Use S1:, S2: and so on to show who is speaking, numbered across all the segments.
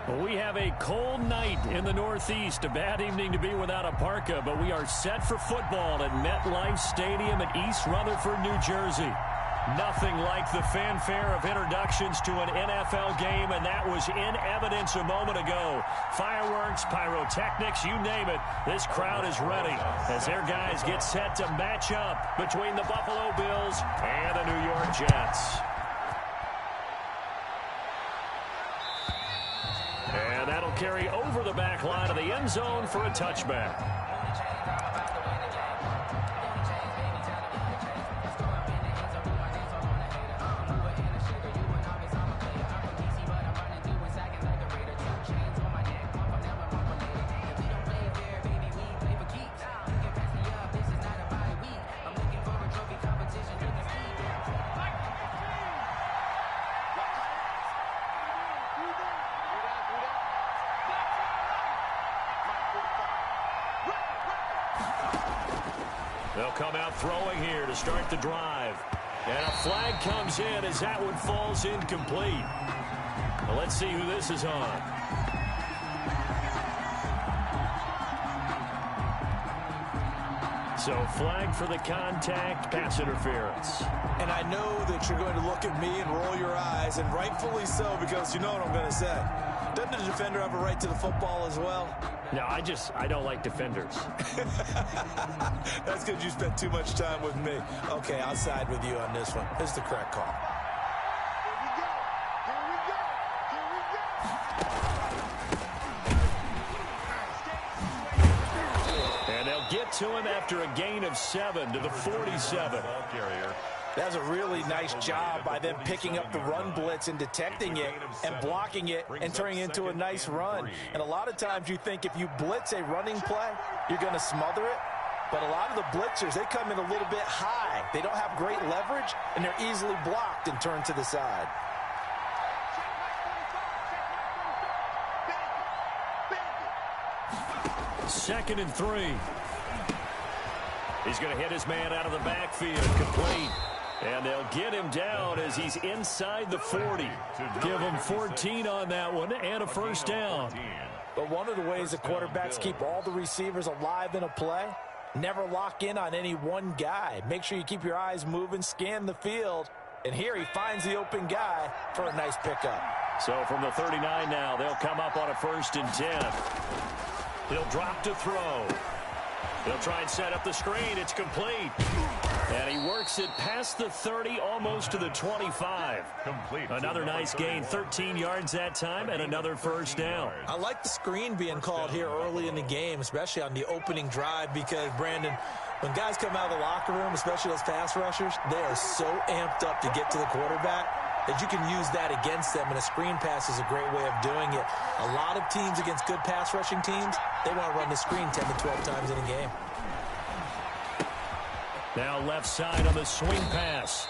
S1: We have a cold night in the Northeast. A bad evening to be without a parka, but we are set for football at MetLife Stadium in East Rutherford, New Jersey. Nothing like the fanfare of introductions to an NFL game, and that was in evidence a moment ago. Fireworks, pyrotechnics, you name it. This crowd is ready as their guys get set to match up between the Buffalo Bills and the New York Jets. And that'll carry over the back line of the end zone for a touchback. They'll come out throwing here to start the drive. And a flag comes in as that one falls incomplete. Well, let's see who this is on. So flag for the contact, pass interference.
S2: And I know that you're going to look at me and roll your eyes, and rightfully so, because you know what I'm going to say. Doesn't the defender have a right to the football as well?
S1: No, I don't like defenders.
S2: That's because you spent too much time with me. Okay, I'll side with you on this one. This is the correct call.
S1: And they'll get to him after a gain of 7 to the 47.
S2: That was a really nice job by them picking up the run blitz and detecting it and blocking it and turning it into a nice run. And a lot of times you think if you blitz a running play, you're going to smother it. But a lot of the blitzers, they come in a little bit high. They don't have great leverage, and they're easily blocked and turned to the side.
S1: Second and 3. He's going to hit his man out of the backfield, complete. And they'll get him down as he's inside the 40. Give him 14 on that one and a first down.
S2: But one of the ways the quarterbacks keep all the receivers alive in a play, never lock in on any one guy. Make sure you keep your eyes moving, scan the field. And here he finds the open guy for a nice pickup.
S1: So from the 39 now, they'll come up on a 1st and 10. He'll drop to throw. He'll try and set up the screen. It's complete. And he works it past the 30, almost to the 25. Another nice gain, 13 yards that time, and another first down.
S2: I like the screen being called here early in the game, especially on the opening drive, because, Brandon, when guys come out of the locker room, especially those pass rushers, they are so amped up to get to the quarterback that you can use that against them, and a screen pass is a great way of doing it. A lot of teams against good pass rushing teams, they want to run the screen 10 to 12 times in a game.
S1: Now left side on the swing pass.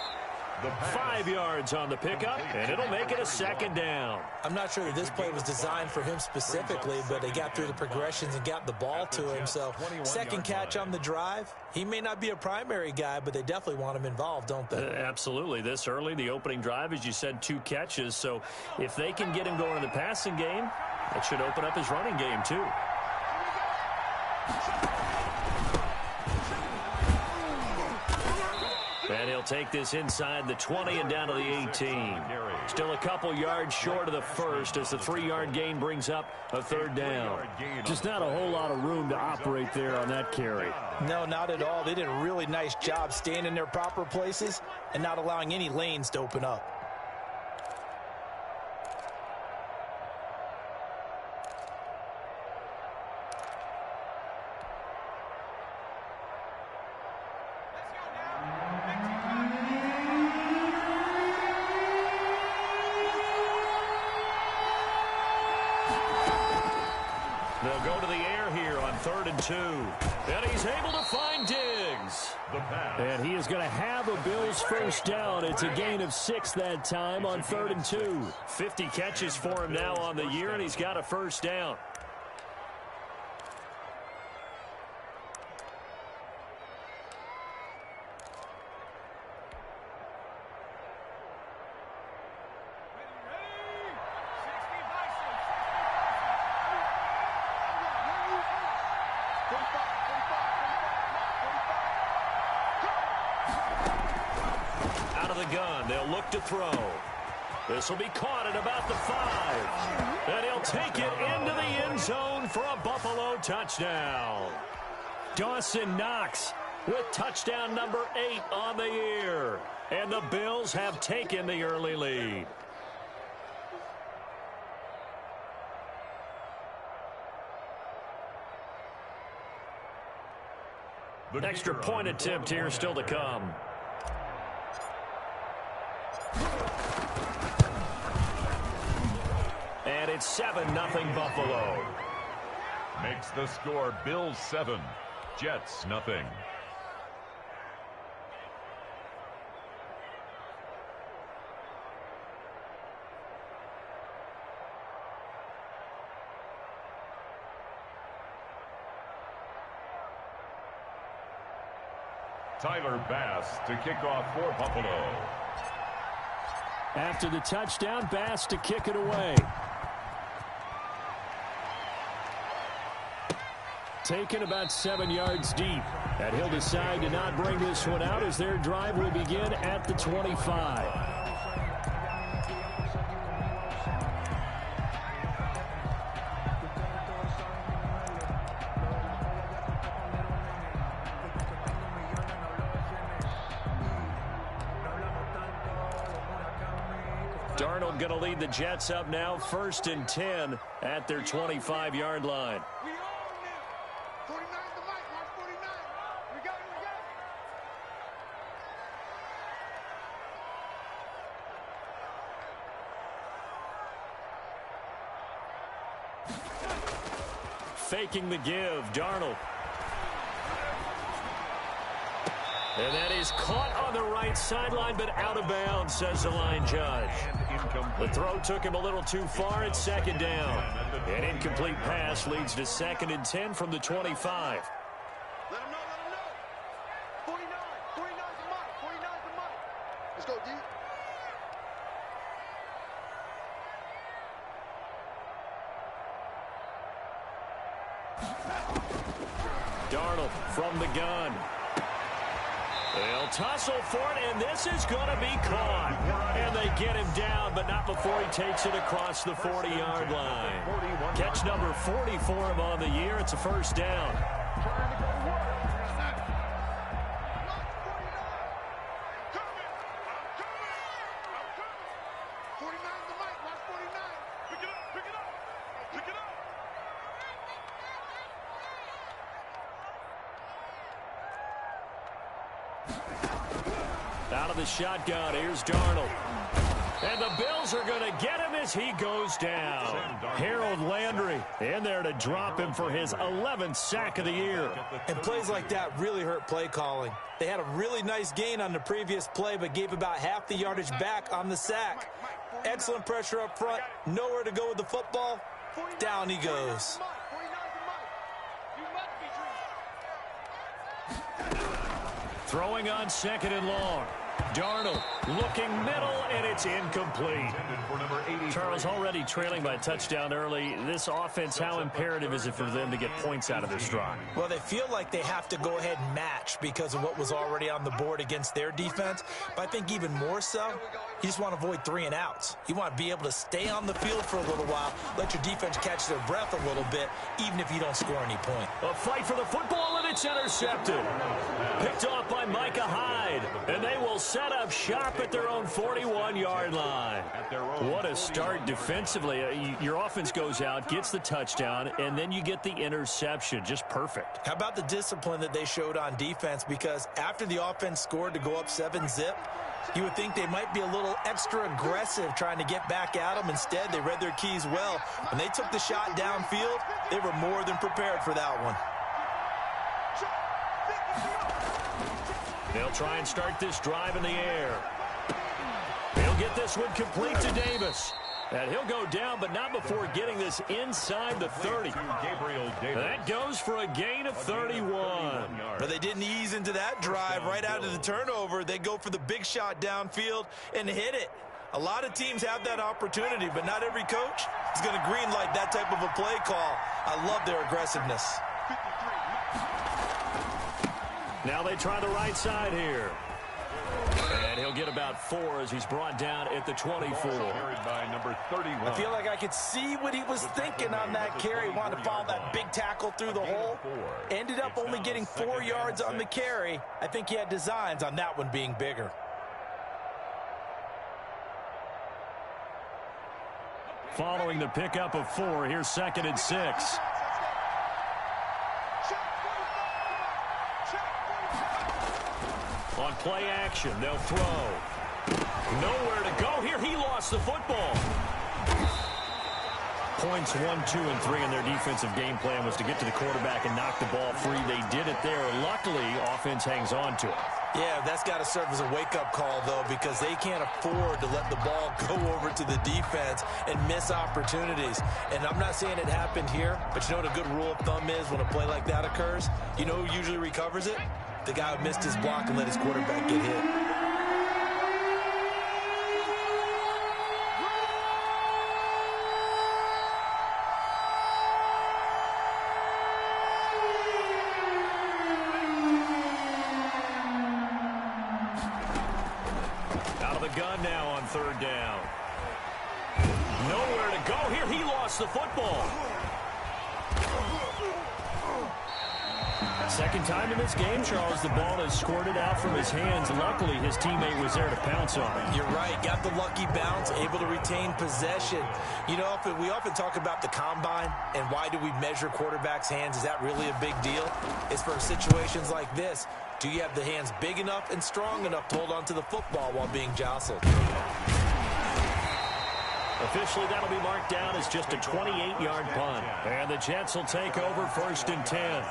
S1: 5 yards on the pickup, and it'll make it a second down.
S2: I'm not sure that this play was designed for him specifically, but they got through the progressions and got the ball to him. So second catch on the drive. He may not be a primary guy, but they definitely want him involved, don't they?
S1: Absolutely. This early, the opening drive, as you said, 2 catches. So if they can get him going in the passing game, it should open up his running game too. And he'll take this inside the 20 and down to the 18. Still a couple yards short of the first as the 3-yard gain brings up a 3rd down. Just not a whole lot of room to operate there on that carry.
S2: No, not at all. They did a really nice job staying in their proper places and not allowing any lanes to open up.
S1: They'll go to the air here on 3rd and 2. And he's able to find Diggs. And he is going to have a Bills first down. It's a gain of 6 that time on 3rd and 2. 50 catches for him now on the year, and he's got a first down. the gun. They'll look to throw. This will be caught at about the 5. And he'll take it into the end zone for a Buffalo touchdown. Dawson Knox with touchdown number 8 on the year. And the Bills have taken the early lead. Extra point attempt here still to come. And it's 7-0 Buffalo.
S3: Makes the score Bills 7, Jets nothing. Tyler Bass to kick off for Buffalo.
S1: After the touchdown, Bass to kick it away. Taken about 7 yards deep. And he'll decide to not bring this one out as their drive will begin at the 25. Darnold going to lead the Jets up now, 1st and 10 at their 25-yard line. Faking the give, Darnold. And that is caught on the right sideline, but out of bounds, says the line judge. The throw took him a little too far. It's 2nd down. An incomplete pass leads to 2nd and 10 from the 25.
S4: Let him know, let him know. 49, 49's the mark, 49's the mark. Let's go, D.
S1: Darnold from the gun. They'll tussle for it, and this is going to be caught. And they get him down, but not before he takes it across the 40-yard line. Catch number 40 for him on the year. It's a 1st down. Out of the shotgun, here's Darnold. And the Bills are going to get him as he goes down. Harold Landry in there to drop him for his 11th sack of the year.
S2: And plays like that really hurt play calling. They had a really nice gain on the previous play, but gave about half the yardage back on the sack. Excellent pressure up front. Nowhere to go with the football. Down he goes.
S1: Throwing on 2nd and long. Darnold looking middle, and it's incomplete. Charles, already trailing by a touchdown early. This offense, how imperative is it for them to get points out of this drive?
S2: Well, they feel like they have to go ahead and match because of what was already on the board against their defense. But I think even more so, you just want to avoid 3 and outs. You want to be able to stay on the field for a little while, let your defense catch their breath a little bit, even if you don't score any point.
S1: A fight for the football, and it's intercepted. Picked off by Micah Hyde, and they will set up shop at their own 41-yard line. What a start defensively. Your offense goes out, gets the touchdown, and then you get the interception. Just perfect.
S2: How about the discipline that they showed on defense? Because after the offense scored to go up 7-zip, you would think they might be a little extra aggressive trying to get back at them. Instead, they read their keys well. When they took the shot downfield, they were more than prepared for that one.
S1: They'll try and start this drive in the air. He'll get this one complete to Davis. And he'll go down, but not before getting this inside the 30. That goes for a gain of 31.
S2: But they didn't ease into that drive right out of the turnover. They go for the big shot downfield and hit it. A lot of teams have that opportunity, but not every coach is going to greenlight that type of a play call. I love their aggressiveness.
S1: Now they try the right side here. And he'll get about 4 as he's brought down at the 24.
S3: Carried by number 31.
S2: I feel like I could see what he was thinking on that carry. He wanted to follow that big tackle through the hole. Ended up only getting 4 yards on the carry. I think he had designs on that one being bigger.
S1: Following the pickup of 4, here's 2nd and 6. On play action, they'll throw. Nowhere to go here. He lost the football. Points 1, 2, and 3 in their defensive game plan was to get to the quarterback and knock the ball free. They did it there. Luckily, offense hangs on to it.
S2: Yeah, that's got to serve as a wake-up call, though, because they can't afford to let the ball go over to the defense and miss opportunities. And I'm not saying it happened here, but you know what a good rule of thumb is when a play like that occurs? You know who usually recovers it? The guy who missed his block and let his quarterback get hit.
S1: Out of the gun now on 3rd down. Nowhere to go here. He lost the football. Second time in this game, Charles, the ball has squirted out from his hands. Luckily, his teammate was there to pounce on it.
S2: You're right. Got the lucky bounce, able to retain possession. You know, we often talk about the combine and why do we measure quarterbacks' hands. Is that really a big deal? It's for situations like this. Do you have the hands big enough and strong enough to hold on to the football while being jostled?
S1: Officially, that'll be marked down as just a 28-yard punt. And the Jets will take over 1st and 10.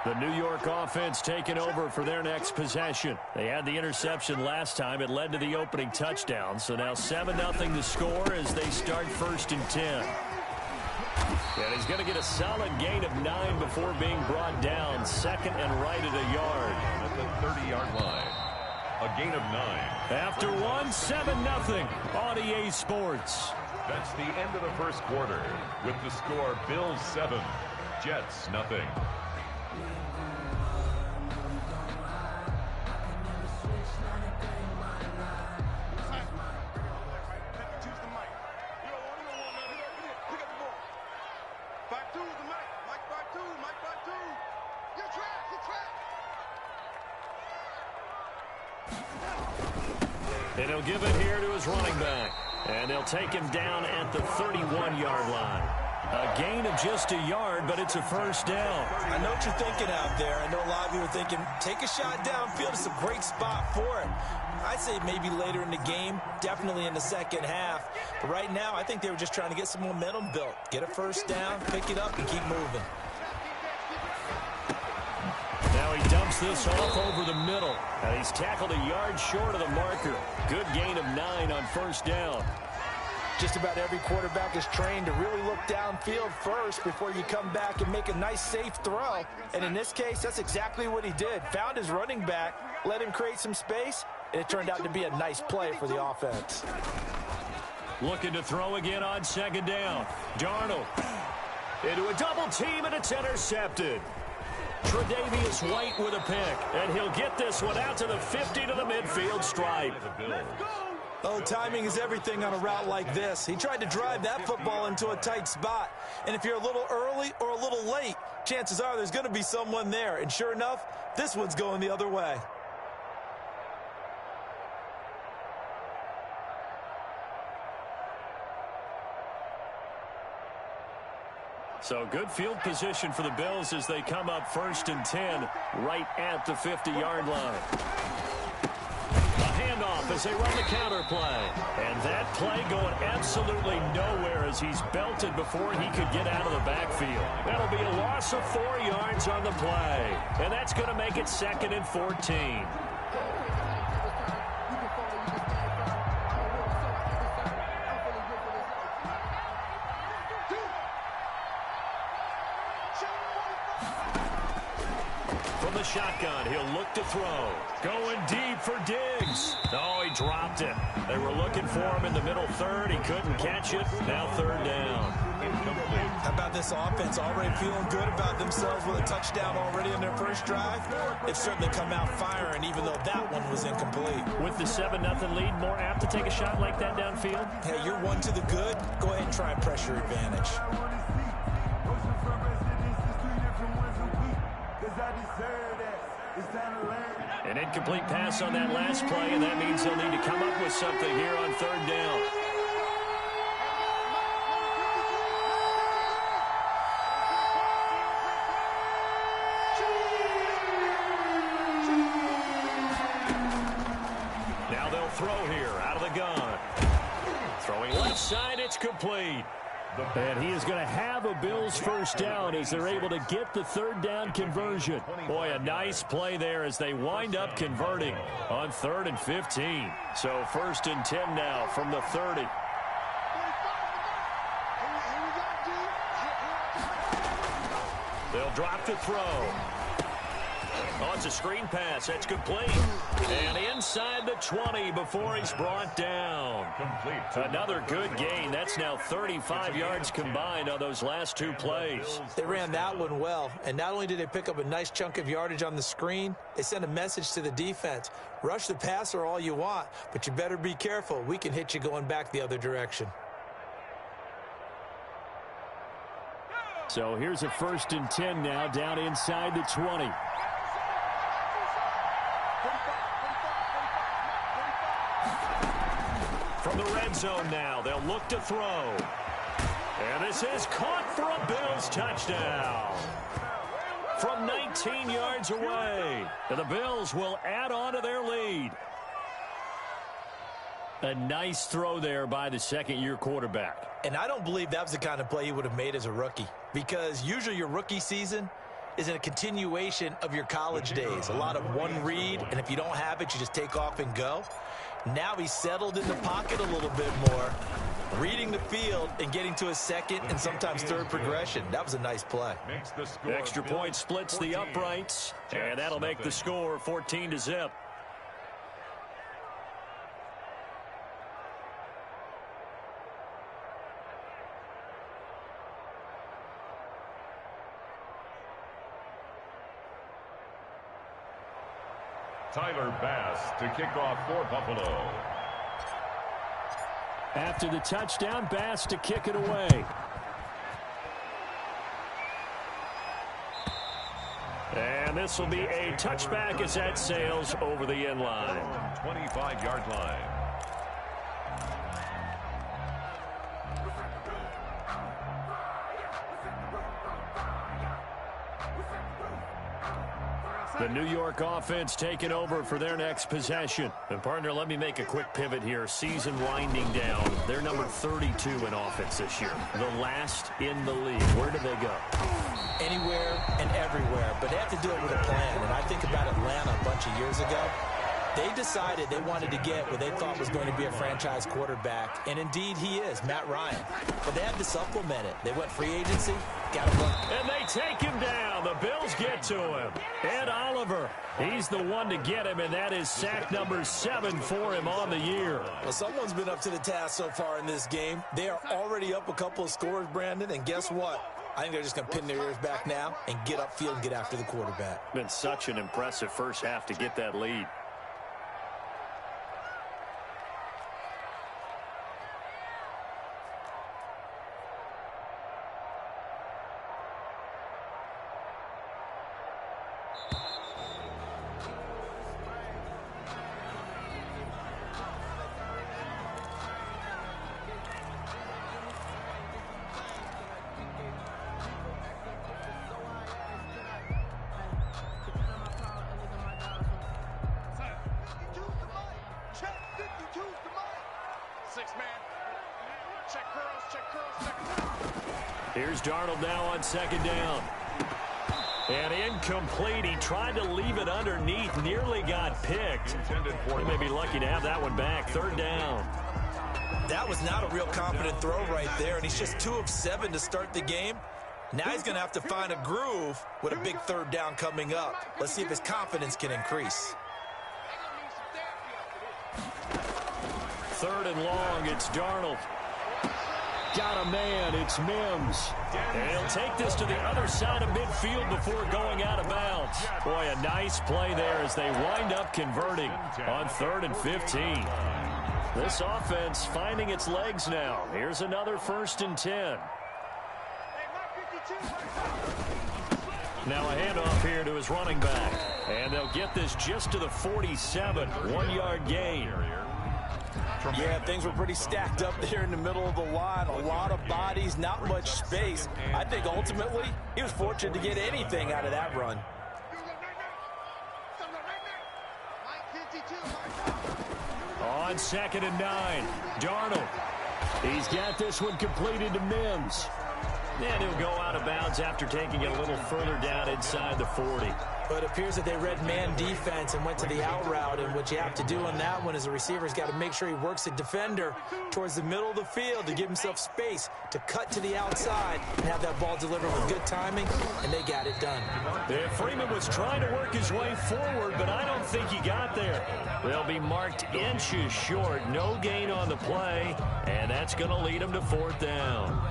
S1: The New York offense taking over for their next possession. They had the interception last time. It led to the opening touchdown. So now 7-0 the score as they start 1st and 10. And he's going to get a solid gain of 9 before being brought down. 2nd and right at a yard.
S3: At the 30-yard line. A gain of 9.
S1: After 1, 7-0 on EA Sports.
S3: That's the end of the first quarter. With the score, Bills 7, Jets nothing.
S1: And he'll give it here to his running back. And they'll take him down at the 31-yard line. A gain of just a yard, but it's a 1st down.
S2: I know what you're thinking out there. I know a lot of you are thinking, take a shot downfield. It's a great spot for it. I'd say maybe later in the game, definitely in the second half. But right now, I think they were just trying to get some momentum built. Get a 1st down, pick it up, and keep moving.
S1: Now he dumps this off over the middle. And he's tackled a yard short of the marker. Good gain of 9 on 1st down.
S2: Just about every quarterback is trained to really look downfield first before you come back and make a nice, safe throw. And in this case, that's exactly what he did. Found his running back, let him create some space, and it turned out to be a nice play for the offense.
S1: Looking to throw again on 2nd down. Darnold into a double team, and it's intercepted. Tre'Davious White with a pick, and he'll get this one out to the 50 to the midfield stripe.
S2: Oh, timing is everything on a route like this. He tried to drive that football into a tight spot. And if you're a little early or a little late, chances are there's going to be someone there. And sure enough, this one's going the other way.
S1: So good field position for the Bills as they come up 1st and 10 right at the 50-yard line. A handoff as they run the counter play. And that play going absolutely nowhere as he's belted before he could get out of the backfield. That'll be a loss of 4 yards on the play. And that's going to make it 2nd and 14. the shotgun. He'll look to throw. Going deep for Diggs. Oh, he dropped it. They were looking for him in the middle third. He couldn't catch it. Now third down. Incomplete.
S2: How about this offense already feeling good about themselves with a touchdown already in their first drive? They've certainly come out firing, even though that one was incomplete.
S1: With the 7-0 lead, more apt to take a shot like that downfield?
S2: Hey, you're one to the good. Go ahead and try and pressure advantage.
S1: An incomplete pass on that last play, and that means they'll need to come up with something here on third down. Now they'll throw here out of the gun. Throwing left side, it's complete. And he is going to have a Bills first down as they're able to get the third down conversion. Boy, a nice play there as they wind up converting on 3rd and 15. So 1st and 10 now from the 30. They'll drop to throw. Oh, it's a screen pass. That's complete. And inside the 20 before he's brought down. Another good gain. That's now 35 yards combined on those last 2 plays.
S2: They ran that one well, and not only did they pick up a nice chunk of yardage on the screen, they sent a message to the defense. Rush the passer all you want, but you better be careful. We can hit you going back the other direction.
S1: So here's a 1st and 10 now down inside the 20. From the red zone now, they'll look to throw. And this is caught for a Bills touchdown. From 19 yards away. And the Bills will add on to their lead. A nice throw there by the second-year quarterback.
S2: And I don't believe that was the kind of play he would have made as a rookie, because usually your rookie season is a continuation of your college days. A lot of one read, and if you don't have it, you just take off and go. Now he's settled in the pocket a little bit more, reading the field and getting to a second and sometimes third progression. That was a nice play.
S1: Extra point splits the uprights, and that'll make the score 14-0.
S3: Tyler Bass to kick off for Buffalo.
S1: After the touchdown, Bass to kick it away. And this will be a touchback as that sails over the end line.
S3: 25-yard line.
S1: The New York offense taking over for their next possession. And, partner, let me make a quick pivot here. Season winding down. They're number 32 in offense this year. The last in the league. Where do they go?
S2: Anywhere and everywhere. But they have to do it with a plan. And I think about Atlanta a bunch of years ago. They decided they wanted to get what they thought was going to be a franchise quarterback. And, indeed, he is, Matt Ryan. But they had to supplement it. They went free agency. Got him up.
S1: And they take him down. The Bills get to him. Ed Oliver, he's the one to get him, and that is sack number 7 for him on the year.
S2: Well, someone's been up to the task so far in this game. They are already up a couple of scores, Brandon, and guess what? I think they're just going to pin their ears back now and get upfield and get after the quarterback.
S1: Been such an impressive first half to get that lead. Here's Darnold now on second down. And incomplete. He tried to leave it underneath. Nearly got picked. He may be lucky to have that one back. Third down.
S2: That was not a real confident throw right there, and he's just 2 of 7 to start the game. Now he's going to have to find a groove with a big third down coming up. Let's see if his confidence can increase.
S1: Third and long, it's Darnold. Got a man, it's Mims. And he'll take this to the other side of midfield before going out of bounds. Boy, a nice play there as they wind up converting on 3rd and 15. This offense finding its legs now. Here's another 1st and 10. Now a handoff here to his running back. And they'll get this just to the 47, 1-yard gain.
S2: Yeah, things were pretty stacked up there in the middle of the line. A lot of bodies, not much space. I think ultimately he was fortunate to get anything out of that run.
S1: On 2nd and 9, Darnold. He's got this one completed to Mims. And he'll go out of bounds after taking it a little further down inside the 40.
S2: But it appears that they read man defense and went to the out route. And what you have to do on that one is the receiver's got to make sure he works the defender towards the middle of the field to give himself space to cut to the outside and have that ball delivered with good timing, and they got it done.
S1: Yeah, Freeman was trying to work his way forward, but I don't think he got there. They'll be marked inches short. No gain on the play, and that's going to lead him to 4th down.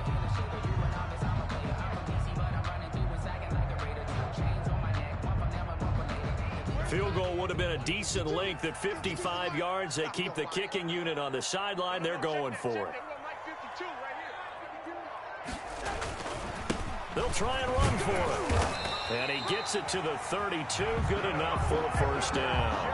S1: Field goal would have been a decent length at 55 yards. They keep the kicking unit on the sideline. They're going for it. They'll try and run for it. And he gets it to the 32. Good enough for a 1st down.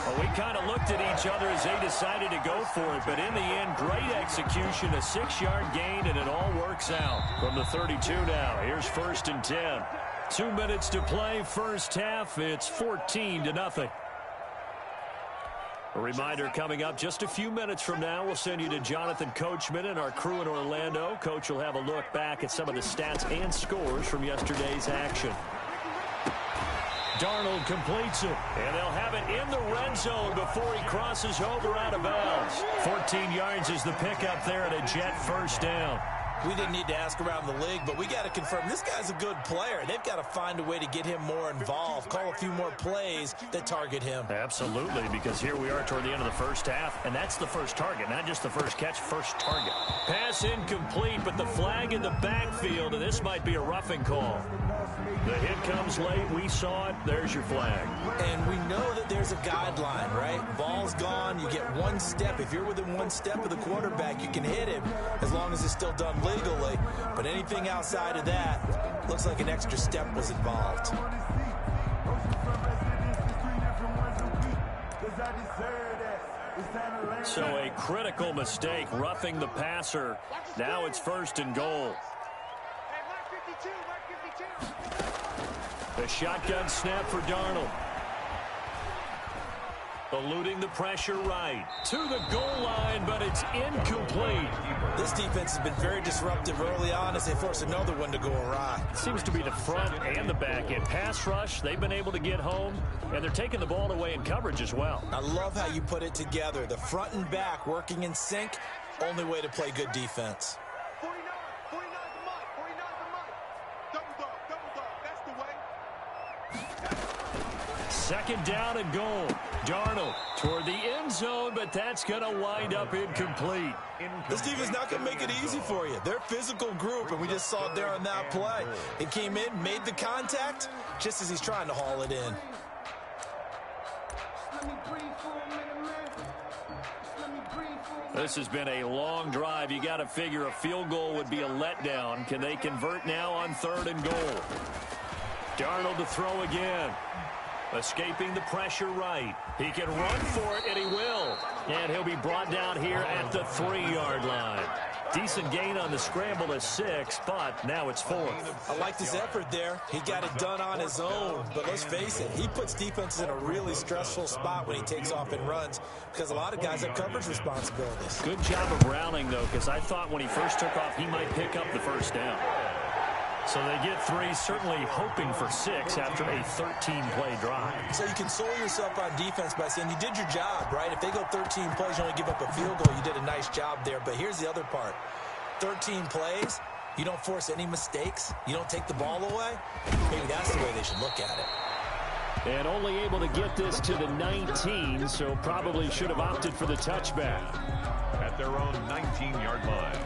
S1: Well, we kind of looked at each other as they decided to go for it. But in the end, great execution, a 6-yard gain, and it all works out. From the 32 now, here's 1st and 10. 2 minutes to play, first half. It's 14-0. A reminder coming up just a few minutes from now. We'll send you to Jonathan Coachman and our crew in Orlando. Coach will have a look back at some of the stats and scores from yesterday's action. Darnold completes it, and they'll have it in the red zone before he crosses over out of bounds. 14 yards is the pickup there at a Jet 1st down.
S2: We didn't need to ask around the league, but we got to confirm this guy's a good player. They've got to find a way to get him more involved, call a few more plays that target him.
S1: Absolutely, because here we are toward the end of the first half, and that's the first target, not just the first catch, first target. Pass incomplete, but the flag in the backfield, and this might be a roughing call. The hit comes late. We saw it. There's your flag.
S2: And we know that there's a guideline, right? Ball's gone. You get 1 step. If you're within 1 step of the quarterback, you can hit him as long as it's still done legally. But anything outside of that, looks like an extra step was involved.
S1: So a critical mistake, roughing the passer. Now it's 1st and goal. The shotgun snap for Darnold. Eluding the pressure right. To the goal line, but it's incomplete.
S2: This defense has been very disruptive early on as they force another one to go awry.
S1: Seems to be the front and the back end. Pass rush, they've been able to get home, and they're taking the ball away in coverage as well.
S2: I love how you put it together. The front and back working in sync, only way to play good defense.
S4: 49 the mic, 49 the mic. Double dog, that's the way.
S1: 2nd down and goal. Darnold toward the end zone, but that's going to wind up incomplete.
S2: This defense not going to make it easy for you. They're a physical group, and we just saw it there on that play. It came in, made the contact, just as he's trying to haul it in.
S1: This has been a long drive. You got to figure a field goal would be a letdown. Can they convert now on 3rd and goal? Darnold to throw again. Escaping the pressure right. He can run for it, and he will. And he'll be brought down here at the 3-yard line. Decent gain on the scramble to 6, but now it's 4th.
S2: I liked his effort there. He got it done on his own. But let's face it, he puts defenses in a really stressful spot when he takes off and runs because a lot of guys have coverage responsibilities.
S1: Good job of rounding, though, because I thought when he first took off, he might pick up the 1st down. So they get 3, certainly hoping for 6 after a 13-play drive.
S2: So you console yourself on defense by saying you did your job, right? If they go 13 plays, you only give up a field goal, you did a nice job there. But here's the other part. 13 plays, You don't force any mistakes. You don't take the ball away. Maybe that's the way they should look at it.
S1: And only able to get this to the 19, so probably should have opted for the touchback.
S3: At their own 19-yard line.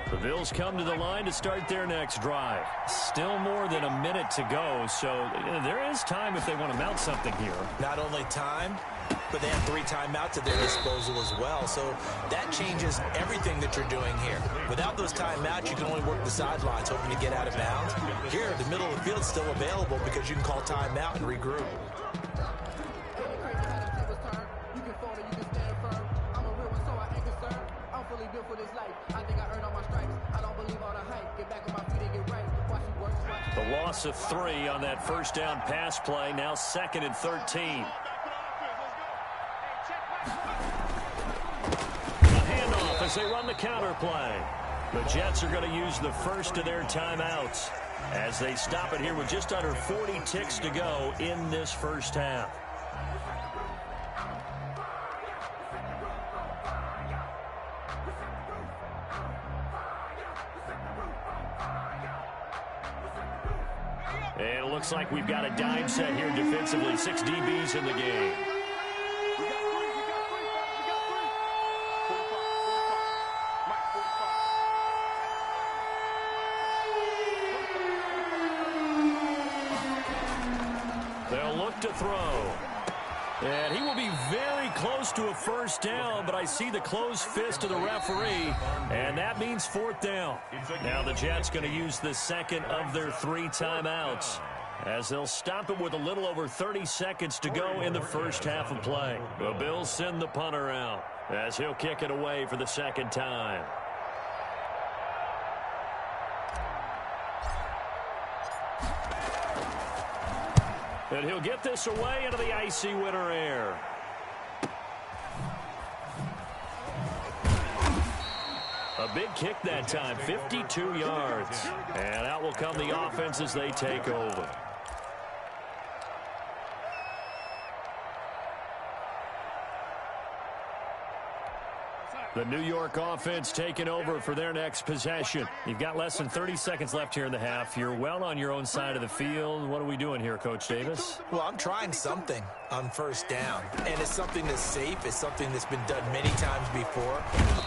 S1: The Bills come to the line to start their next drive. Still more than a minute to go, so there is time if they want to mount something here.
S2: Not only time, but they have 3 timeouts at their disposal as well. So that changes everything that you're doing here. Without those timeouts, you can only work the sidelines, hoping to get out of bounds. Here, the middle of the field is still available because you can call timeout and regroup.
S1: The loss of 3 on that first down pass play, now 2nd and 13. As they run the counter play. The Jets are going to use the first of their timeouts as they stop it here with just under 40 ticks to go in this first half. And it looks like we've got a dime set here defensively. 6 DBs in the game. To throw. And he will be very close to a first down, but I see the closed fist of the referee, and that means 4th down. Now the Jets going to use the second of their 3 timeouts as they'll stop it with a little over 30 seconds to go in the first half of play. The Bills send the punter out as he'll kick it away for the second time. And he'll get this away into the icy winter air. A big kick that time, 52 yards. And out will come the offense as they take over. The New York offense taking over for their next possession. You've got less than 30 seconds left here in the half. You're well on your own side of the field. What are we doing here, Coach Davis?
S2: Well, I'm trying something on first down. And it's something that's safe. It's something that's been done many times before.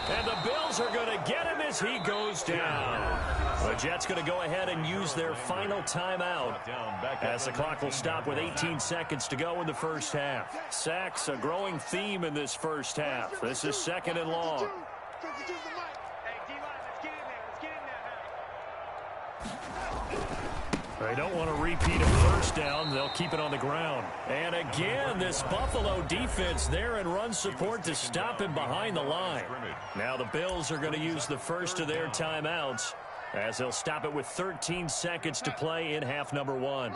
S1: And the Bills are going to get him as he goes down. The Jets going to go ahead and use their final timeout as the clock will stop with 18 seconds to go in the first half. Sacks, a growing theme in this first half. This is 2nd and long. They don't want to repeat a first down. They'll keep it on the ground. And again, this Buffalo defense there in run support to stop him behind the line. Now the Bills are going to use the first of their timeouts as they'll stop it with 13 seconds to play in half number 1.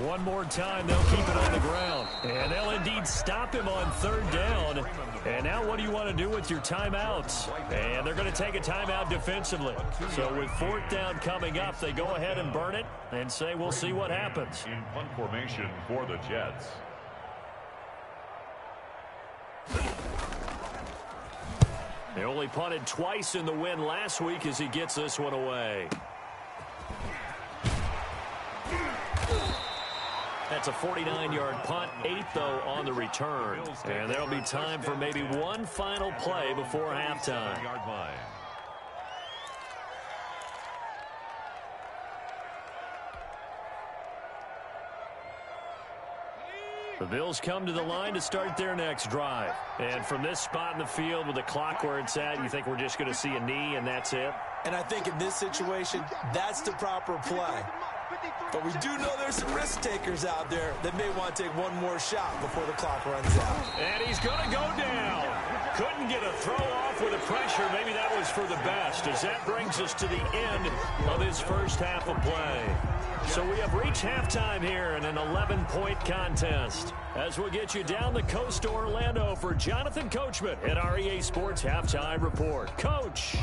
S1: One more time, they'll keep it on the ground. And they'll indeed stop him on 3rd down. And now what do you want to do with your timeouts? And they're going to take a timeout defensively. So with 4th down coming up, they go ahead and burn it and say we'll see what happens.
S3: In punt formation for the Jets.
S1: They only punted twice in the win last week as he gets this one away. That's a 49-yard punt, 8 though on the return. And there'll be time for maybe one final play before halftime. The Bills come to the line to start their next drive. And from this spot in the field with the clock where it's at, you think we're just going to see a knee and that's it?
S2: And I think in this situation, that's the proper play. But we do know there's some risk takers out there that may want to take one more shot before the clock runs out.
S1: And he's going to go down. Couldn't get a throw off with the pressure. Maybe that was for the best, as that brings us to the end of his first half of play. So we have reached halftime here in an 11-point contest. As we'll get you down the coast to Orlando for Jonathan Coachman at our EA Sports Halftime Report. Coach.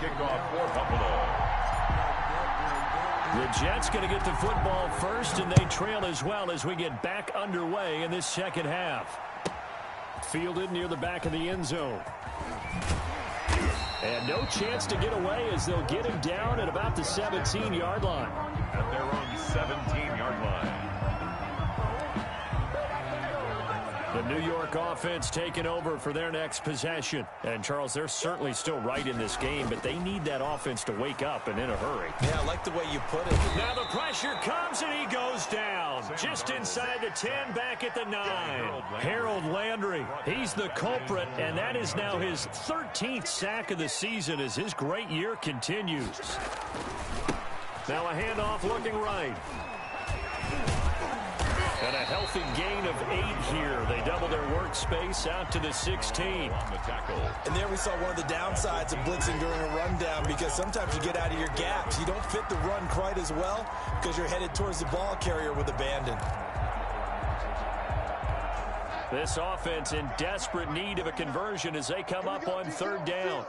S3: kickoff for Buffalo.
S1: The Jets going to get the football first, and they trail as well as we get back underway in this second half. Fielded near the back of the end zone. And no chance to get away as they'll get him down at about the 17-yard line.
S3: At their own 17-yard line.
S1: The New York offense taking over for their next possession. And, Charles, they're certainly still right in this game, but they need that offense to wake up and in a hurry.
S2: Yeah, I like the way you put it.
S1: Now the pressure comes, and he goes down. Just inside the 10, back at the 9. Harold Landry, he's the culprit, and that is now his 13th sack of the season as his great year continues. Now a handoff looking right. And a healthy gain of 8 here. They double their workspace out to the 16.
S3: On the tackle.
S2: And there we saw one of the downsides of blitzing during a rundown, because sometimes you get out of your gaps. You don't fit the run quite as well because you're headed towards the ball carrier with abandon.
S1: This offense in desperate need of a conversion as they come up on 3rd down.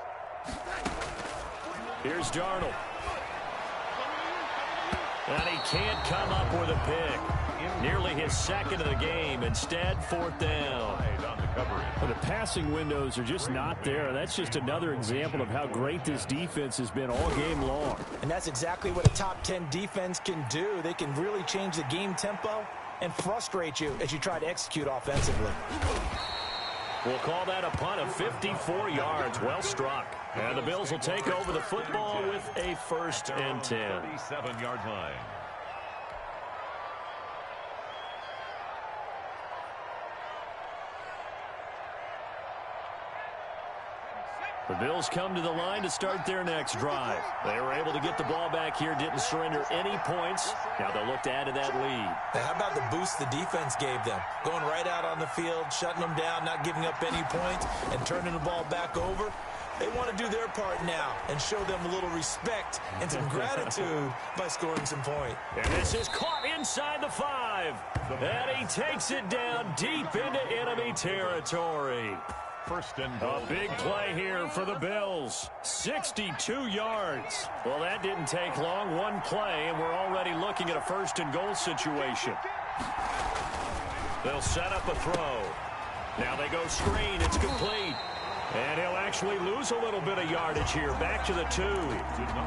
S1: Here's Darnold. And he can't come up with a pick. Nearly his second of the game. Instead, 4th down.
S5: Well, the passing windows are just not there. That's just another example of how great this defense has been all game long.
S2: And that's exactly what a top 10 defense can do. They can really change the game tempo and frustrate you as you try to execute offensively.
S1: We'll call that a punt of 54 yards. Well struck. And the Bills will take over the football with a 1st and 10.
S3: 37-yard line.
S1: The Bills come to the line to start their next drive. They were able to get the ball back here, didn't surrender any points. Now they'll look to add to that lead.
S2: Now, how about the boost the defense gave them? Going right out on the field, shutting them down, not giving up any points, and turning the ball back over. They want to do their part now and show them a little respect and some gratitude by scoring some points.
S1: And this is caught inside the 5. And he takes it down deep into enemy territory.
S3: 1st and goal.
S1: A big play here for the Bills. 62 yards. Well, that didn't take long. One play, and we're already looking at a 1st and goal situation. They'll set up a throw. Now they go screen. It's complete. And he'll actually lose a little bit of yardage here. Back to the 2.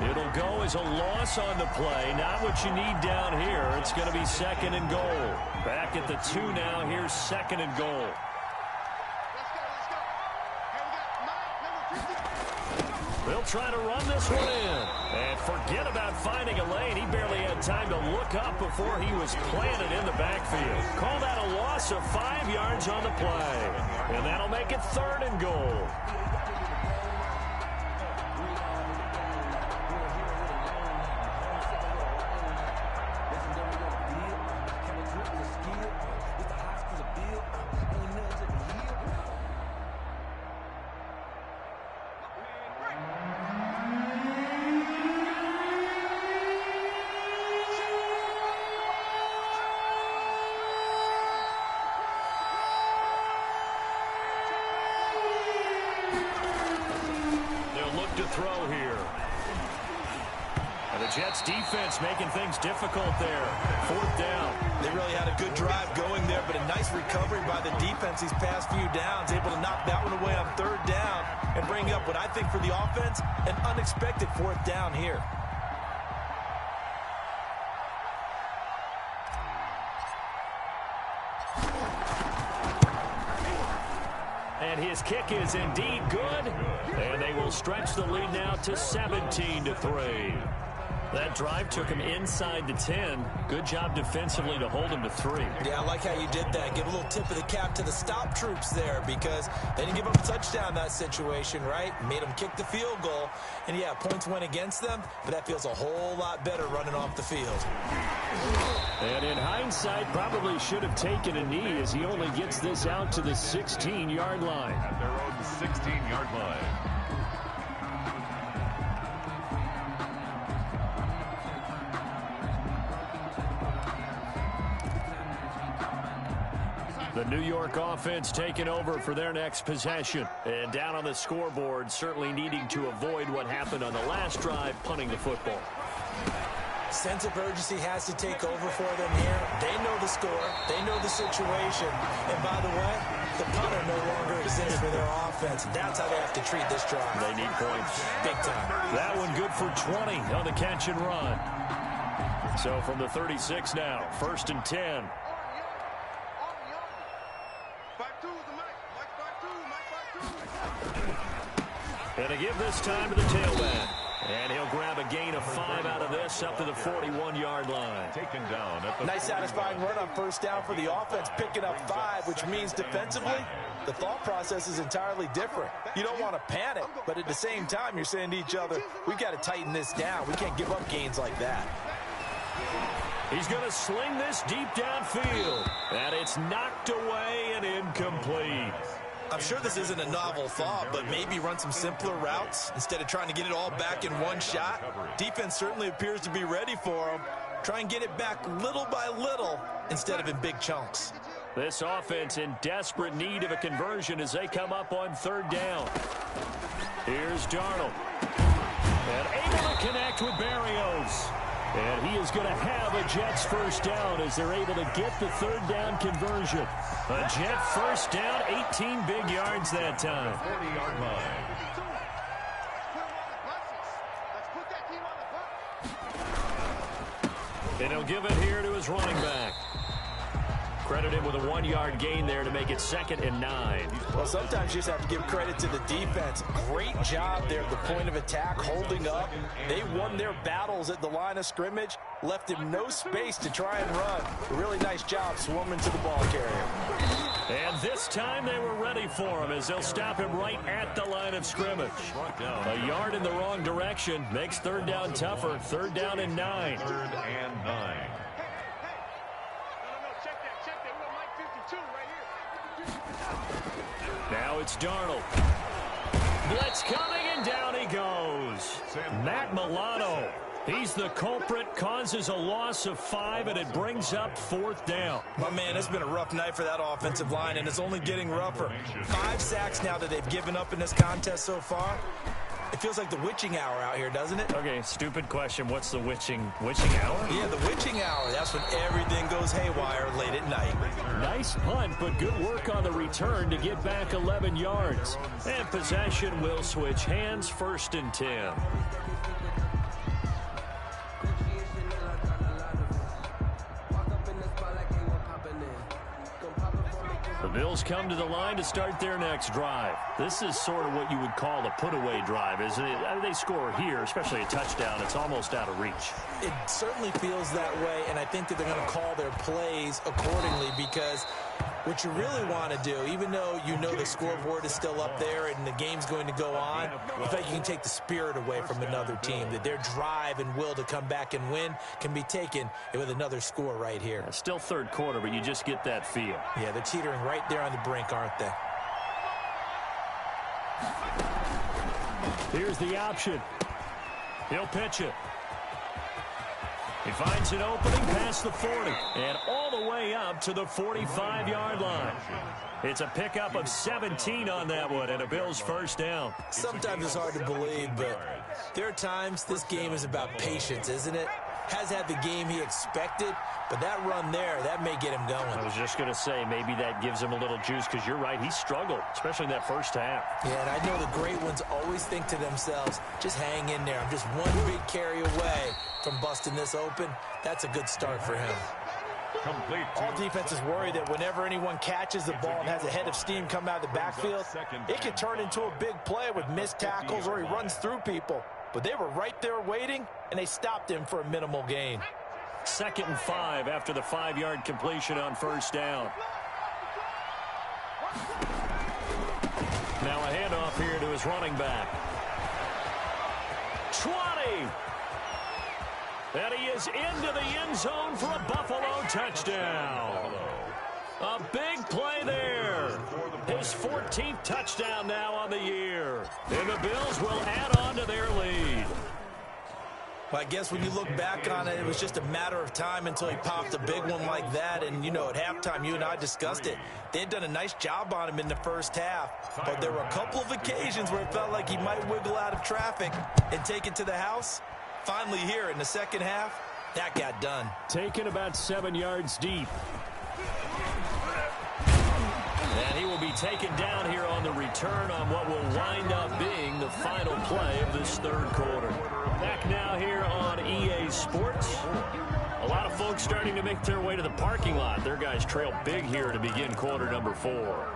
S1: It'll go as a loss on the play. Not what you need down here. It's going to be 2nd and goal. Back at the 2 now. Here's 2nd and goal. They'll try to run this one in. And forget about finding a lane. He barely had time to look up before he was planted in the backfield. Call that a loss of 5 yards on the play. And that'll make it 3rd and goal. To throw here. And the Jets defense making things difficult there. 4th down.
S2: They really had a good drive going there, but a nice recovery by the defense these past few downs, able to knock that one away on 3rd down and bring up what I think for the offense, an unexpected 4th down here.
S1: And his kick is indeed good. And they will stretch the lead now to 17-3. That drive took him inside the 10. Good job defensively to hold him to 3.
S2: Yeah, I like how you did that. Give a little tip of the cap to the stop troops there, because they didn't give up a touchdown in that situation, right? Made them kick the field goal. And, yeah, points went against them, but that feels a whole lot better running off the field.
S5: And in hindsight, probably should have taken a knee as he only gets this out to the 16-yard line.
S3: At their own 16-yard line.
S1: The New York offense taking over for their next possession. And down on the scoreboard, certainly needing to avoid what happened on the last drive, punting the football.
S2: Sense of urgency has to take over for them here. They know the score. They know the situation. And by the way, the punter no longer exists for their offense. That's how they have to treat this drive.
S1: They need points.
S2: Big time.
S1: That one good for 20 on the catch and run. So from the 36 now, 1st and 10. And to give this time to the tailback. And he'll grab a gain of 5 out of this up to the 41-yard line.
S3: Taken down at the
S2: nice satisfying run on first down for the offense, picking up 5, which means defensively, the thought process is entirely different. You don't want to panic, but at the same time, you're saying to each other, we've got to tighten this down. We can't give up gains like that.
S1: He's going to sling this deep downfield. And it's knocked away and incomplete.
S2: I'm sure this isn't a novel thought, but maybe run some simpler routes instead of trying to get it all back in one shot. Defense certainly appears to be ready for him. Try and get it back little by little instead of in big chunks.
S1: This offense in desperate need of a conversion as they come up on 3rd down. Here's Darnold. And able to connect with Berrios. And he is going to have a Jets first down as they're able to get the 3rd down conversion. A Jet first down, 18 big yards that time.
S3: 40-yard line.
S1: And he'll give it here to his running back. Credit him with a 1-yard gain there to make it 2nd and 9.
S2: Well, sometimes you just have to give credit to the defense. Great job there at the point of attack, holding up. They won their battles at the line of scrimmage, left him no space to try and run. A really nice job swarming to the ball carrier.
S1: And this time they were ready for him as they'll stop him right at the line of scrimmage. A yard in the wrong direction makes 3rd down tougher. 3rd down and 9.
S3: 3rd and 9.
S1: Now it's Darnold. Blitz coming, and down he goes. Matt Milano. He's the culprit, causes a loss of 5, and it brings up 4th down.
S2: My man, it's been a rough night for that offensive line, and it's only getting rougher. 5 sacks now that they've given up in this contest so far. It feels like the witching hour out here, doesn't it?
S1: Okay, stupid question. What's the witching hour?
S2: Yeah, the witching hour. That's when everything goes haywire late at night.
S1: Nice punt, but good work on the return to get back 11 yards. And possession will switch hands, 1st and 10. The Bills come to the line to start their next drive. This is sort of what you would call a put-away drive, isn't it? I mean, they score here, especially a touchdown. It's almost out of reach.
S2: It certainly feels that way, and I think that they're going to call their plays accordingly because what you really want to do, even though you know the scoreboard is still up there and the game's going to go on, you think you can take the spirit away from another team, that their drive and will to come back and win can be taken with another score right here.
S1: Still 3rd quarter, but you just get that feel.
S2: Yeah, they're teetering right there on the brink, aren't they?
S1: Here's the option. He'll pitch it. He finds an opening past the 40 and all the way up to the 45-yard line. It's a pickup of 17 on that one and a Bills first down.
S2: Sometimes it's hard to believe, but there are times this game is about patience, isn't it? Has had the game he expected, but that run there, that may get him going.
S1: I was just going to say, maybe that gives him a little juice because you're right, he struggled, especially in that first half.
S2: Yeah, and I know the great ones always think to themselves, just hang in there. I'm just one big carry away from busting this open. That's a good start for him.
S3: Complete.
S2: All defenses worry that whenever anyone catches the ball and has a head of steam come out of the backfield, it can turn into a big play with missed tackles or he runs through people. But they were right there waiting, and they stopped him for a minimal gain.
S1: 2nd and 5 after the 5-yard completion on first down. Now a handoff here to his running back. 20! And he is into the end zone for a Buffalo touchdown. A big play there. His 14th touchdown now on the year. And the Bills will add on to their lead.
S2: Well, I guess when you look back on it, it was just a matter of time until he popped a big one like that. And, you know, at halftime, you and I discussed it. They had done a nice job on him in the first half. But there were a couple of occasions where it felt like he might wiggle out of traffic and take it to the house. Finally here in the second half, that got done.
S5: Taken about 7 yards deep.
S1: And he will be taken down here on the return on what will wind up being the final play of this third quarter. Back now here on EA Sports. A lot of folks starting to make their way to the parking lot. Their guys trail big here to begin quarter number 4.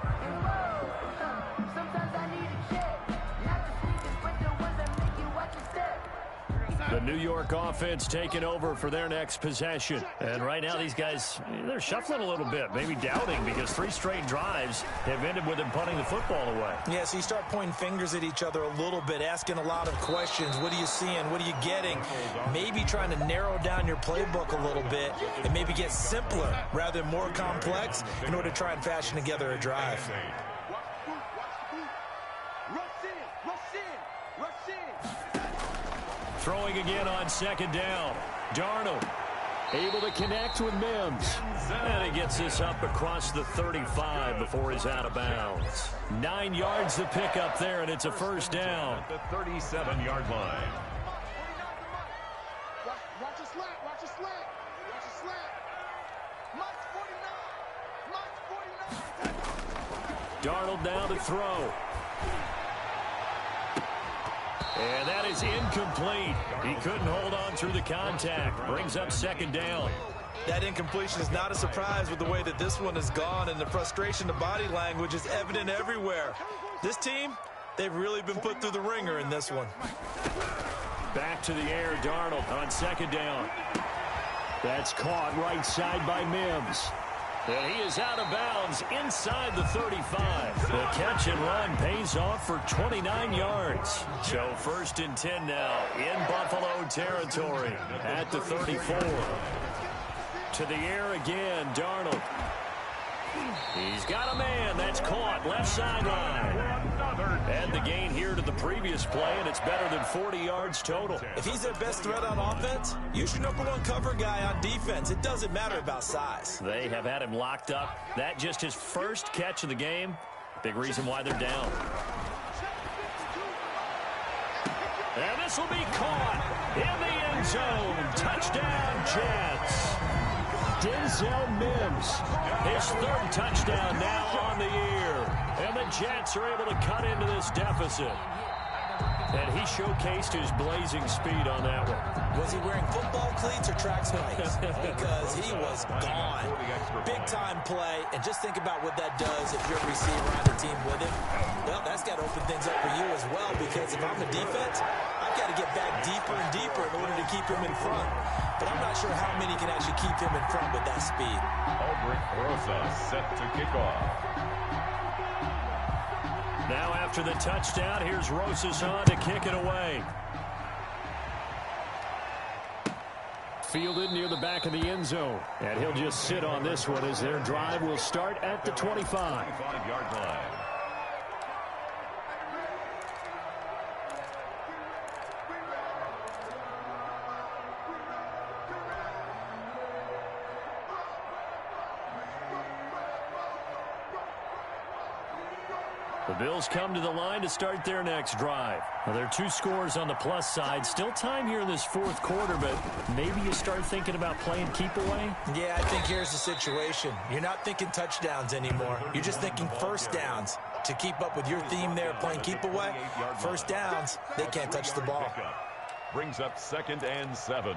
S1: The New York offense taking over for their next possession. And right now these guys, they're shuffling a little bit, maybe doubting, because 3 straight drives have ended with them punting the football away.
S2: Yeah, so you start pointing fingers at each other a little bit, asking a lot of questions. What are you seeing? What are you getting? Maybe trying to narrow down your playbook a little bit and maybe get simpler rather than more complex in order to try and fashion together a drive.
S1: Throwing again on second down. Darnold able to connect with Mims. And he gets this up across the 35 before he's out of bounds. 9 yards to pick up there, and it's a first down.
S3: At the 37-yard line.
S4: Watch a slant. Watch a slant. Watch a slant. Mike's 49. Mike's 49.
S1: Darnold now to throw. And that is incomplete. He couldn't hold on through the contact. Brings up second down.
S2: That incompletion is not a surprise with the way that this one has gone, and the frustration, the body language is evident everywhere. This team, they've really been put through the ringer in this one.
S1: Back to the air, Darnold on second down. That's caught right side by Mims. And he is out of bounds inside the 35. The catch and run pays off for 29 yards. So 1st and 10 now in Buffalo territory at the 34. To the air again, Darnold. He's got a man. That's caught left sideline. And the gain here to the previous play, and it's better than 40 yards total.
S2: If he's their best threat on offense, use your #1 cover guy on defense. It doesn't matter about size.
S1: They have had him locked up. That just his first catch of the game. Big reason why they're down. And this will be caught in the end zone. Touchdown, Jets. Denzel Mims, his 3rd touchdown now on the year. And the Jets are able to cut into this deficit. And he showcased his blazing speed on that one.
S2: Was he wearing football cleats or track spikes? Because he was gone. Big-time play. And just think about what that does if you're a receiver on the team with him. Well, that's got to open things up for you as well, because if I'm a defense, I've got to get back deeper and deeper in order to keep him in front. But I'm not sure how many can actually keep him in front with that speed.
S3: Aldrich Rosa set to kick off.
S1: Now after the touchdown, here's Rosas on to kick it away. Fielded near the back of the end zone. And he'll just sit on this one as their drive will start at the 25.
S3: 25-yard line.
S1: The Bills come to the line to start their next drive. Now, there are 2 scores on the plus side. Still time here in this 4th quarter, but maybe you start thinking about playing keep away?
S2: Yeah, I think here's the situation. You're not thinking touchdowns anymore. You're just thinking first downs. To keep up with your theme there, playing keep away, first downs, they can't touch the ball.
S3: Brings up 2nd and 7.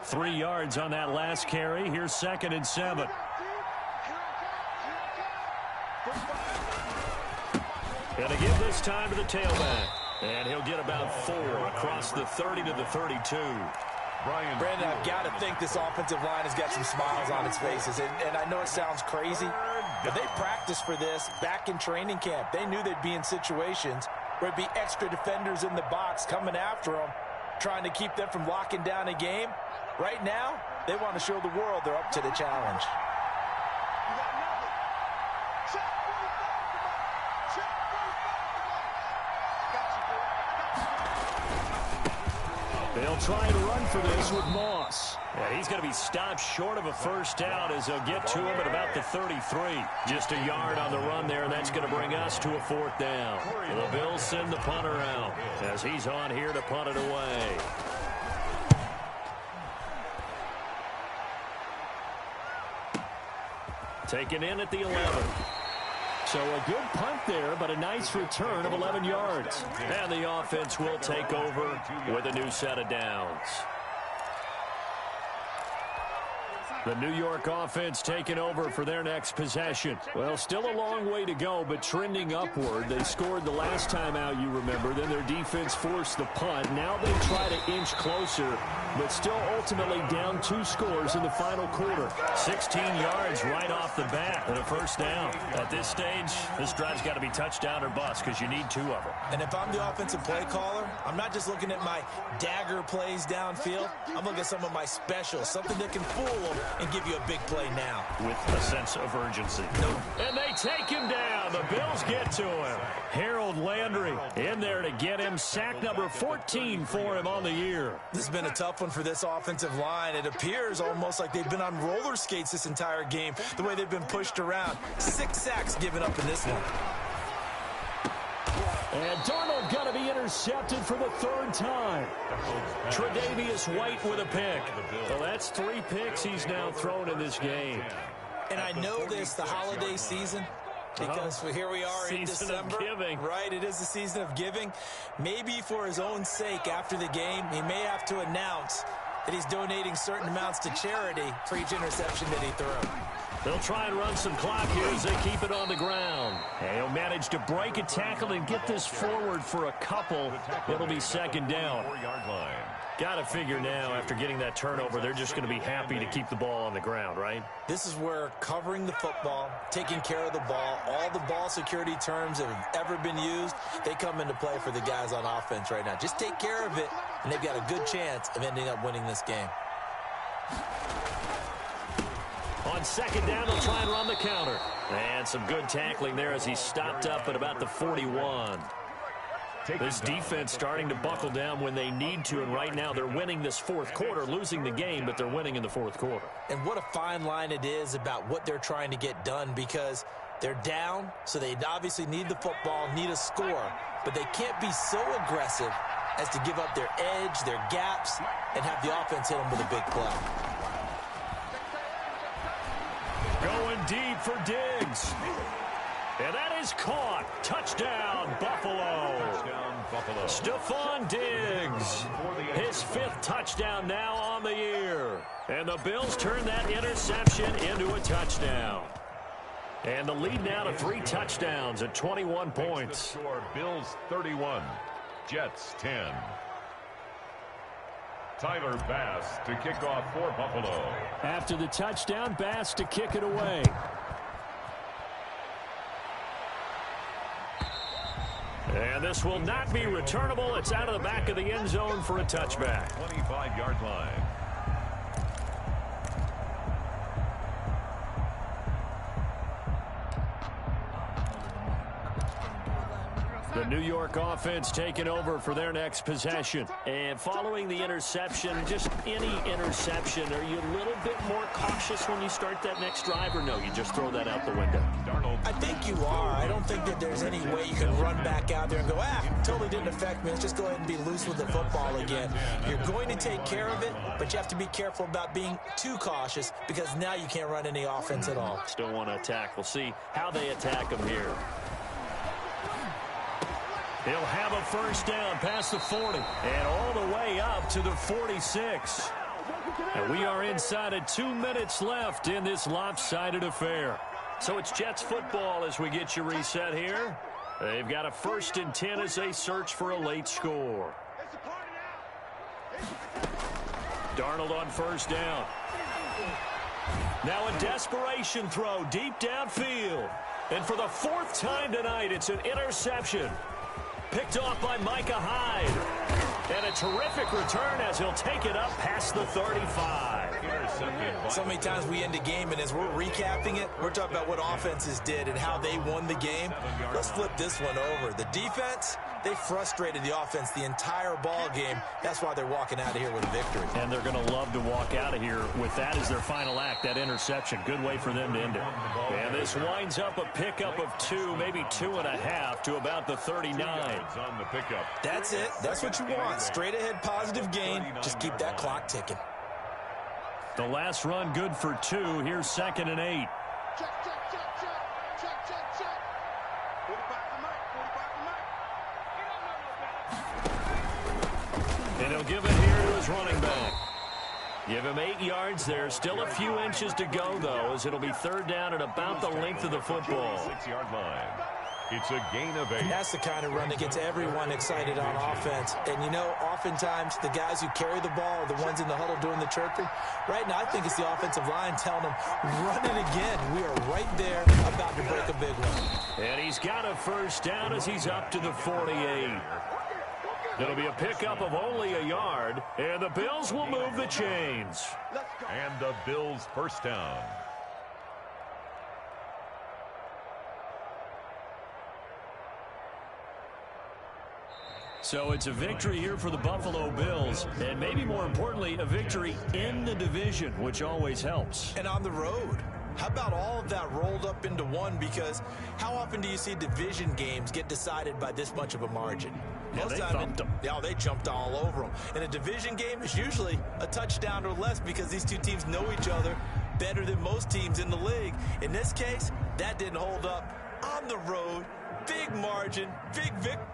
S1: Three yards on that last carry. Here's 2nd and 7. And to give this time to the tailback. And he'll get about 4 across the 30 to the 32.
S2: Brandon, I've got to think this offensive line has got some smiles on its faces. And I know it sounds crazy, but they practiced for this back in training camp. They knew they'd be in situations There'd be extra defenders in the box coming after them, trying to keep them from locking down a game. Right now, they want to show the world they're up to the challenge.
S5: They'll try and run for this with Moss.
S1: Yeah, he's going to be stopped short of a first down as they'll get to him at about the 33. Just a yard on the run there, and that's going to bring us to a fourth down. The Bills send the punter out as he's on here to punt it away. Taken in at the 11.
S5: So a good punt there, but a nice return of 11 yards.
S1: And the offense will take over with a new set of downs. The New York offense taking over for their next possession.
S5: Well, still a long way to go, but trending upward. They scored the last time out, you remember. Then their defense forced the punt. Now they try to inch closer, but still ultimately down 2 scores in the final quarter.
S1: 16 yards right off the bat and a first down. At this stage, this drive's got to be touchdown or bust because you need 2 of them.
S2: And if I'm the offensive play caller, I'm not just looking at my dagger plays downfield. I'm looking at some of my specials, something that can fool them and give you a big play now.
S1: With a sense of urgency. And they take him down. The Bills get to him. Harold Landry in there to get him. Sack number 14 for him on the year.
S2: This has been a tough one for this offensive line. It appears almost like they've been on roller skates this entire game, the way they've been pushed around. 6 sacks given up in this one.
S5: And Darnold got to be intercepted for the 3rd time.
S1: Tre'Davious White with a pick. Well, that's 3 picks he's now thrown in this game.
S2: And I know this, the holiday season, because here we are in December.
S1: Season of giving.
S2: Right, it is the season of giving. Maybe for his own sake after the game, he may have to announce that he's donating certain amounts to charity for each interception that he threw.
S1: They'll try and run some clock here as they keep it on the ground. And he'll manage to break a tackle and get this forward for a couple. It'll be 2nd down.
S3: 4-yard line.
S1: Got to figure now, after getting that turnover, they're just going to be happy to keep the ball on the ground, right?
S2: This is where covering the football, taking care of the ball, all the ball security terms that have ever been used, they come into play for the guys on offense right now. Just take care of it, and they've got a good chance of ending up winning this game.
S1: On 2nd down, they'll try and run the counter. And some good tackling there as he stopped up at about the 41. This defense starting to buckle down when they need to, and right now they're winning this 4th quarter, losing the game, but they're winning in the 4th quarter.
S2: And what a fine line it is about what they're trying to get done, because they're down, so they obviously need the football, need a score, but they can't be so aggressive as to give up their edge, their gaps, and have the offense hit them with a big play.
S1: Going deep for Diggs. And that is caught. Touchdown, Buffalo. Stephon Diggs. His 5th touchdown now on the year. And the Bills turn that interception into a touchdown. And the lead now to 3 touchdowns at 21 points.
S3: Score, Bills 31, Jets 10. Tyler Bass to kick off for Buffalo.
S5: After the touchdown, Bass to kick it away.
S1: And this will not be returnable. It's out of the back of the end zone for a touchback.
S3: 25-yard line.
S1: The New York offense taking over for their next possession. And following the interception, just any interception, are you a little bit more cautious when you start that next drive, or no, you just throw that out the window?
S2: I think you are. I don't think that there's any way you can run back out there and go, totally didn't affect me. Let's just go ahead and be loose with the football again. You're going to take care of it, but you have to be careful about being too cautious, because now you can't run any offense at all.
S1: Still want to attack. We'll see how they attack them here. He'll have a first down past the 40 and all the way up to the 46. And we are inside of 2 minutes left in this lopsided affair. So it's Jets football as we get you reset here. They've got a 1st and 10 as they search for a late score. Darnold on first down. Now a desperation throw deep downfield. And for the 4th time tonight, it's an interception. picked off by Micah Hyde. And a terrific return as he'll take it up past the 35.
S2: So many times we end a game, and as we're recapping it, we're talking about what offenses did and how they won the game. Let's flip this one over. The defense, they frustrated the offense the entire ball game. That's why they're walking out of here with a victory.
S1: And they're going to love to walk out of here with that as their final act, that interception. Good way for them to end it. And this winds up a pickup of 2, maybe 2.5 to about the 39.
S2: That's it. That's what you want. Straight ahead positive gain. Just keep that clock ticking.
S1: The last run good for 2. Here's 2nd and 8.
S4: Check, check, check, check. Check, check, check. 45 to Mike. 45 to Mike.
S1: And he'll give it here to his running back. Give him 8 yards there. Still a few inches to go, though, as it'll be 3rd down at about the length of the football.
S3: 6-yard line. It's a gain of 8.
S2: That's the kind of run that gets everyone excited on offense. And, you know, oftentimes the guys who carry the ball are the ones in the huddle doing the chirping. Right now, I think it's the offensive line telling them, run it again. We are right there about to break a big one.
S1: And he's got a 1st down as he's up to the 48. It'll be a pickup of only a yard, and the Bills will move the chains.
S3: And the Bills' 1st down.
S1: So it's a victory here for the Buffalo Bills, and maybe more importantly, a victory in the division, which always helps.
S2: And on the road. How about all of that rolled up into one? Because how often do you see division games get decided by this much of a margin?
S1: Yeah, they thumped them.
S2: Yeah, they jumped all over them. And a division game is usually a touchdown or less because these two teams know each other better than most teams in the league. In this case, that didn't hold up. On the road, big margin, big victory.